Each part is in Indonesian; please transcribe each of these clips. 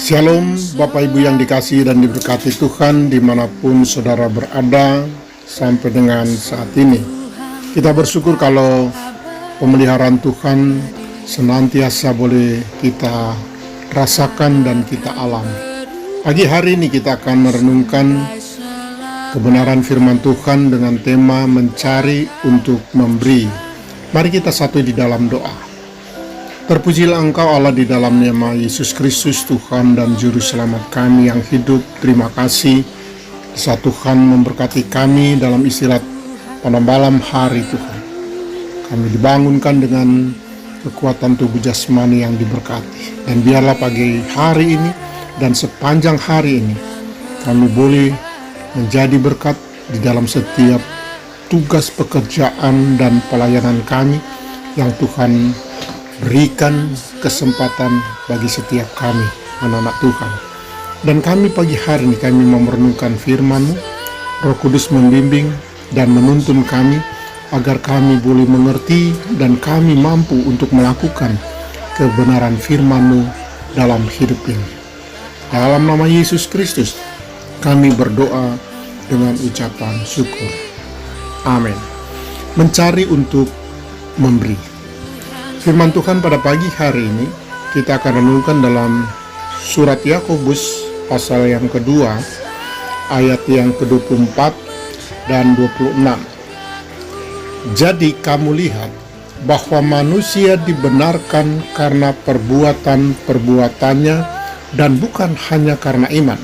Shalom Bapak Ibu yang dikasihi dan diberkati Tuhan dimanapun saudara berada sampai dengan saat ini. Kita bersyukur kalau pemeliharaan Tuhan senantiasa boleh kita rasakan dan kita alami. Pagi hari ini kita akan merenungkan kebenaran firman Tuhan dengan tema mencari untuk memberi. Mari kita satu di dalam doa. Terpujilah Engkau Allah di dalam nama Yesus Kristus Tuhan dan Juru Selamat kami yang hidup. Terima kasih saat Tuhan memberkati kami dalam istirahat pada malam hari Tuhan. Kami dibangunkan dengan kekuatan tubuh jasmani yang diberkati. Dan biarlah pagi hari ini dan sepanjang hari ini kami boleh menjadi berkat di dalam setiap tugas pekerjaan dan pelayanan kami yang Tuhan berikan kesempatan bagi setiap kami, anak-anak Tuhan. Dan kami pagi hari ini kami mau merenungkan firman-Mu. Roh Kudus membimbing dan menuntun kami agar kami boleh mengerti dan kami mampu untuk melakukan kebenaran firman-Mu dalam hidup ini. Dalam nama Yesus Kristus kami berdoa dengan ucapan syukur. Amin. Mencari untuk memberi. Firman Tuhan pada pagi hari ini kita akan renungkan dalam surat Yakobus pasal yang kedua ayat yang ke-24 dan 26. Jadi kamu lihat bahwa manusia dibenarkan karena perbuatan-perbuatannya dan bukan hanya karena iman.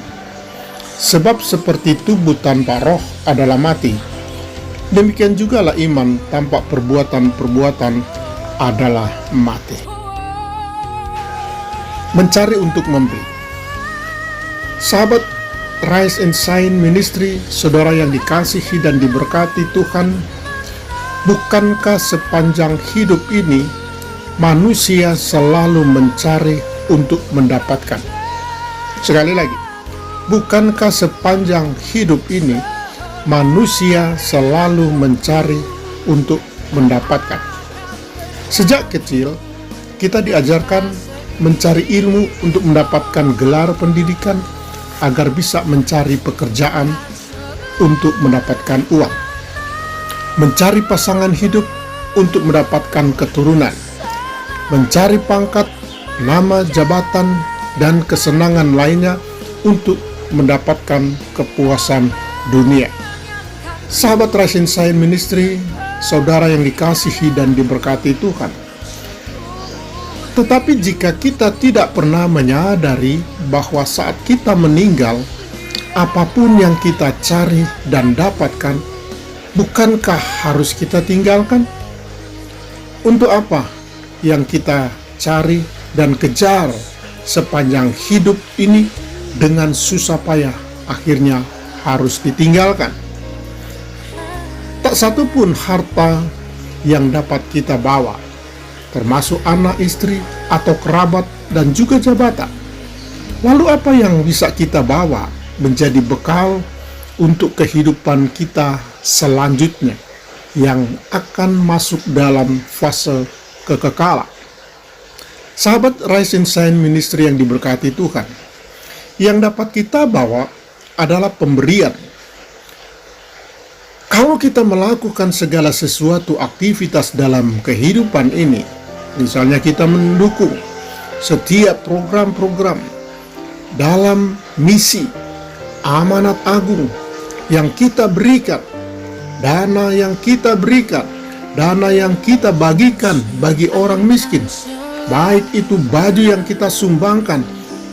Sebab seperti tubuh tanpa roh adalah mati, demikian jugalah iman tanpa perbuatan-perbuatan adalah mati. Mencari untuk memberi. Sahabat Rise and Shine Ministry, saudara yang dikasihi dan diberkati Tuhan, bukankah sepanjang hidup ini manusia selalu mencari untuk mendapatkan? Sekali lagi, bukankah sepanjang hidup ini manusia selalu mencari untuk mendapatkan? Sejak kecil, kita diajarkan mencari ilmu untuk mendapatkan gelar pendidikan agar bisa mencari pekerjaan untuk mendapatkan uang. Mencari pasangan hidup untuk mendapatkan keturunan. Mencari pangkat, nama, jabatan, dan kesenangan lainnya untuk mendapatkan kepuasan dunia. Sahabat Rise and Shine Ministry, saudara yang dikasihi dan diberkati Tuhan. Tetapi jika kita tidak pernah menyadari bahwa saat kita meninggal, apapun yang kita cari dan dapatkan, bukankah harus kita tinggalkan? Untuk apa yang kita cari dan kejar sepanjang hidup ini dengan susah payah akhirnya harus ditinggalkan? Tak satu pun harta yang dapat kita bawa, termasuk anak, istri, atau kerabat, dan juga jabatan. Lalu apa yang bisa kita bawa menjadi bekal untuk kehidupan kita selanjutnya yang akan masuk dalam fase kekekalan? Sahabat Rise and Shine Ministry yang diberkati Tuhan, yang dapat kita bawa adalah pemberian. Kalau kita melakukan segala sesuatu aktivitas dalam kehidupan ini, misalnya kita mendukung setiap program-program dalam misi amanat agung yang kita berikan, dana yang kita berikan, dana yang kita bagikan bagi orang miskin, baik itu baju yang kita sumbangkan,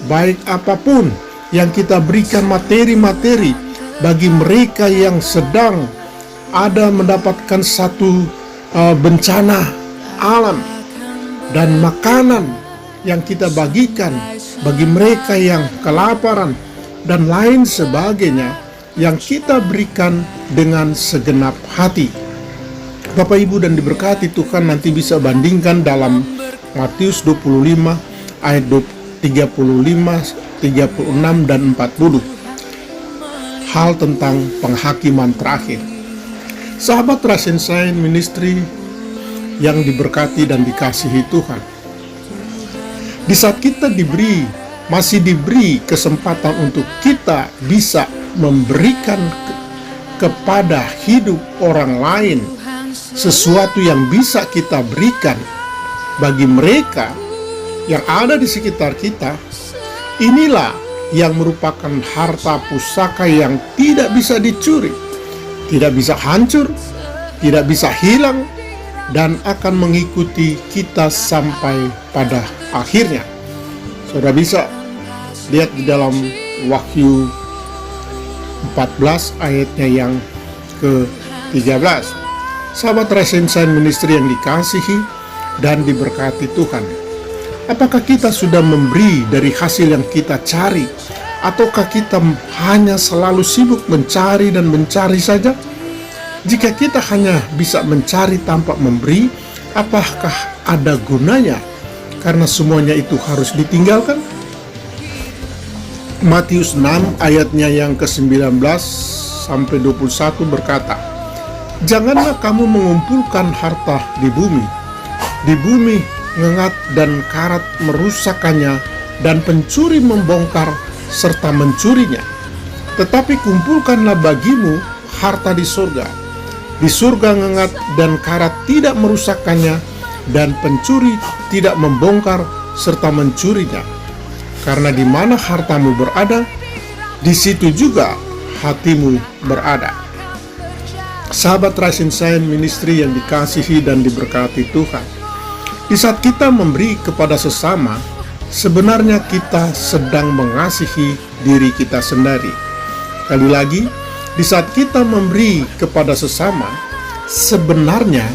baik apapun yang kita berikan materi-materi bagi mereka yang sedang ada mendapatkan satu bencana alam, dan makanan yang kita bagikan bagi mereka yang kelaparan dan lain sebagainya yang kita berikan dengan segenap hati. Bapak Ibu dan diberkati Tuhan, nanti bisa bandingkan dalam Matius 25 ayat 35, 36 dan 40 hal tentang penghakiman terakhir. Sahabat Rise and Shine Ministry yang diberkati dan dikasihi Tuhan, di saat kita diberi masih diberi kesempatan untuk kita bisa memberikan kepada hidup orang lain sesuatu yang bisa kita berikan bagi mereka yang ada di sekitar kita. Inilah yang merupakan harta pusaka yang tidak bisa dicuri, tidak bisa hancur, tidak bisa hilang, dan akan mengikuti kita sampai pada akhirnya. Saudara bisa lihat di dalam Wahyu 14 ayatnya yang ke-13. Sahabat Resensan Ministry yang dikasihi dan diberkati Tuhan, apakah kita sudah memberi dari hasil yang kita cari, ataukah kita hanya selalu sibuk mencari dan mencari saja? Jika kita hanya bisa mencari tanpa memberi, apakah ada gunanya? Karena semuanya itu harus ditinggalkan. Matius 6 ayatnya yang ke-19 sampai 21 berkata, "Janganlah kamu mengumpulkan harta di bumi ngengat dan karat merusakkannya, dan pencuri membongkar serta mencurinya. Tetapi kumpulkanlah bagimu harta di surga. Di surga ngengat dan karat tidak merusakkannya, dan pencuri tidak membongkar serta mencurinya. Karena di mana hartamu berada, di situ juga hatimu berada." Sahabat Rising Sign Ministry yang dikasihi dan diberkati Tuhan, di saat kita memberi kepada sesama, sebenarnya kita sedang mengasihi diri kita sendiri. Kali lagi, di saat kita memberi kepada sesama, sebenarnya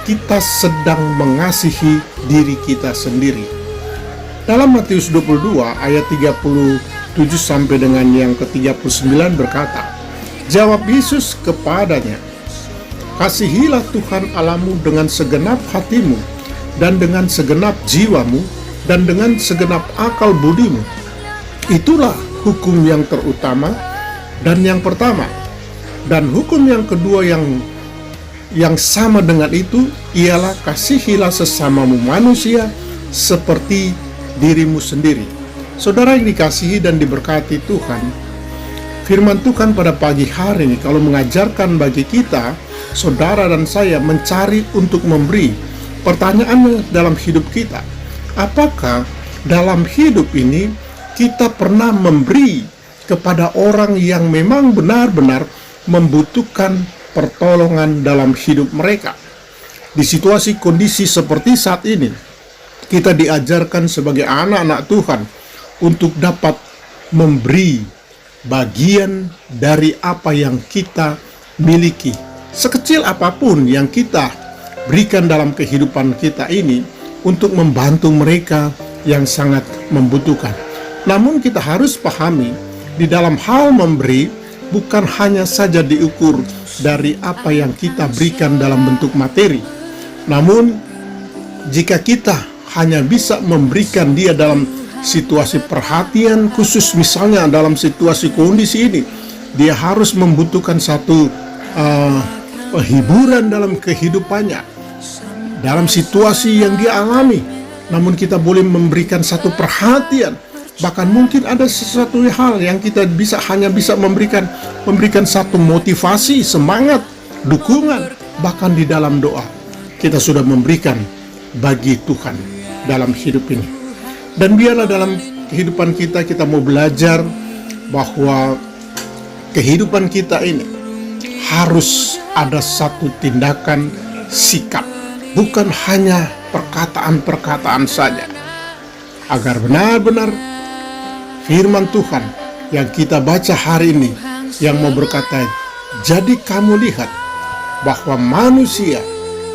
kita sedang mengasihi diri kita sendiri. Dalam Matius 22 ayat 37 sampai dengan yang ke-39 berkata, jawab Yesus kepadanya, "Kasihilah Tuhan Allahmu dengan segenap hatimu, dan dengan segenap jiwamu, dan dengan segenap akal budimu. Itulah hukum yang terutama dan yang pertama. Dan hukum yang kedua yang sama dengan itu ialah kasihilah sesamamu manusia seperti dirimu sendiri." Saudara yang dikasihi dan diberkati Tuhan, firman Tuhan pada pagi hari ini kalau mengajarkan bagi kita, saudara dan saya, mencari untuk memberi. Pertanyaannya dalam hidup kita, apakah dalam hidup ini kita pernah memberi kepada orang yang memang benar-benar membutuhkan pertolongan dalam hidup mereka? Di situasi kondisi seperti saat ini, kita diajarkan sebagai anak-anak Tuhan untuk dapat memberi bagian dari apa yang kita miliki. Sekecil apapun yang kita berikan dalam kehidupan kita ini untuk membantu mereka yang sangat membutuhkan. Namun kita harus pahami, di dalam hal memberi bukan hanya saja diukur dari apa yang kita berikan dalam bentuk materi. Namun jika kita hanya bisa memberikan dia dalam situasi perhatian khusus, misalnya dalam situasi kondisi ini, dia harus membutuhkan satu hiburan dalam kehidupannya, dalam situasi yang dia alami, namun kita boleh memberikan satu perhatian. Bahkan mungkin ada sesuatu hal yang kita hanya bisa memberikan satu motivasi, semangat, dukungan. Bahkan di dalam doa kita sudah memberikan bagi Tuhan dalam hidup ini. Dan biarlah dalam kehidupan kita mau belajar bahwa kehidupan kita ini harus ada satu tindakan, sikap, bukan hanya perkataan-perkataan saja, agar benar-benar firman Tuhan yang kita baca hari ini yang mau berkata, jadi kamu lihat bahwa manusia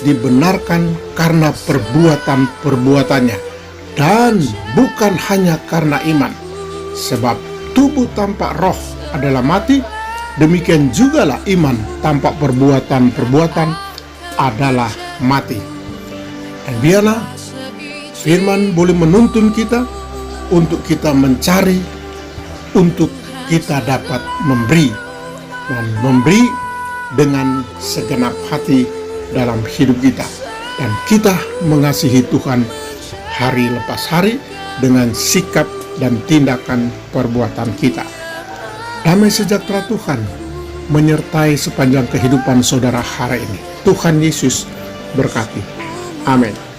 dibenarkan karena perbuatan-perbuatannya, dan bukan hanya karena iman. Sebab tubuh tanpa roh adalah mati, demikian jugalah iman tanpa perbuatan-perbuatan adalah mati. Dan biarlah firman boleh menuntun kita untuk kita mencari, untuk kita dapat memberi, dan memberi dengan segenap hati dalam hidup kita. Dan kita mengasihi Tuhan hari lepas hari dengan sikap dan tindakan perbuatan kita. Damai sejahtera Tuhan menyertai sepanjang kehidupan saudara hari ini. Tuhan Yesus berkati. Amin.